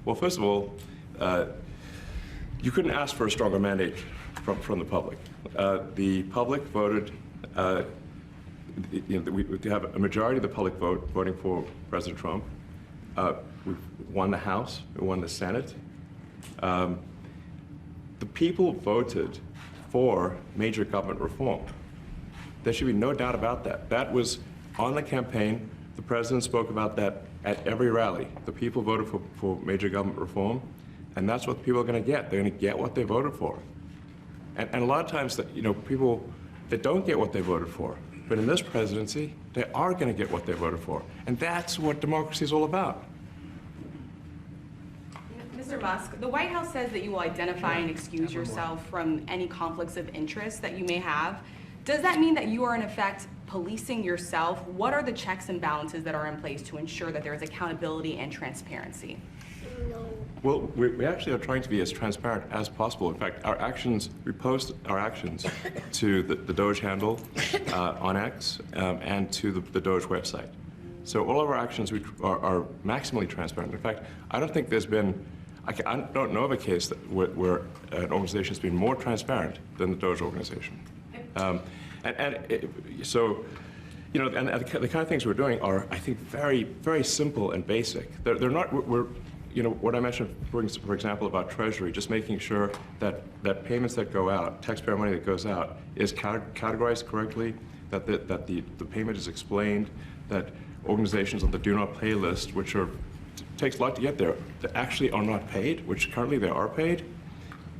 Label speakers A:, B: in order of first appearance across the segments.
A: Well, first of all, you couldn't ask for a stronger mandate from the public. The public voted, we have a majority of the public voting for President Trump. We won the House, we won the Senate. The people voted for major government reform. There should be no doubt about that. That was on the campaign. The president spoke about that at every rally. The people voted for major government reform, and that's what people are going to get. They're going to get what they voted for. And a lot of times, people that don't get what they voted for, but in this presidency, they are going to get what they voted for. And that's what democracy is all about.
B: Mr. Musk, the White House says that you will identify and excuse yourself from any conflicts of interest that you may have. Does that mean that you are, in effect, policing yourself? What are the checks and balances that are in place to ensure that there is accountability and transparency?
A: Well, we actually are trying to be as transparent as possible. In fact, our actions, we post our actions to the DOGE handle on X and to the DOGE website. So all of our actions are maximally transparent. In fact, I don't think there's been, I don't know of a case where an organization has been more transparent than the DOGE organization. So, the kind of things we're doing are, I think, very, very simple and basic. They're not, what I mentioned, for example, about Treasury, just making sure that payments that go out, taxpayer money that goes out, is categorized correctly, that the payment is explained, that organizations on the do not pay list, which takes a lot to get there, that actually are not paid, which currently they are paid.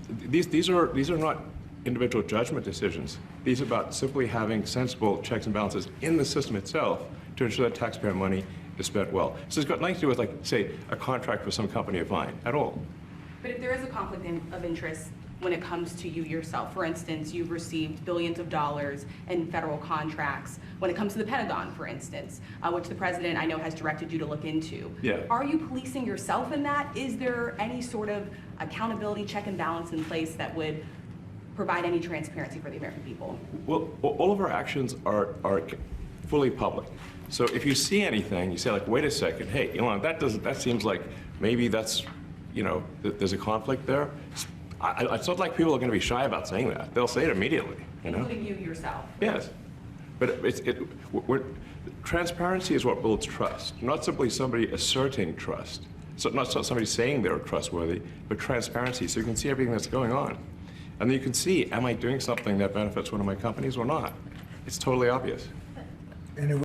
A: These are not individual judgment decisions. These are about simply having sensible checks and balances in the system itself to ensure that taxpayer money is spent well. So it's got nothing to do with, like, say, a contract with some company of mine at all.
B: But if there is a conflict of interest when it comes to you yourself, for instance, you've received billions of dollars in federal contracts, when it comes to the Pentagon, for instance, which the president, I know, has directed you to look into.
A: Yeah.
B: Are you policing yourself in that? Is there any sort of accountability check and balance in place that would provide any transparency for the American people?
A: Well, all of our actions are fully public. So if you see anything, you say, like, wait a second, hey, Elon, that seems like maybe that's, there's a conflict there. It's not like people are going to be shy about saying that. They'll say it immediately.
B: Including you yourself.
A: Yes. But transparency is what builds trust, not simply somebody asserting trust. So not somebody saying they're trustworthy, but transparency, so you can see everything that's going on. And then you can see, am I doing something that benefits one of my companies or not? It's totally obvious.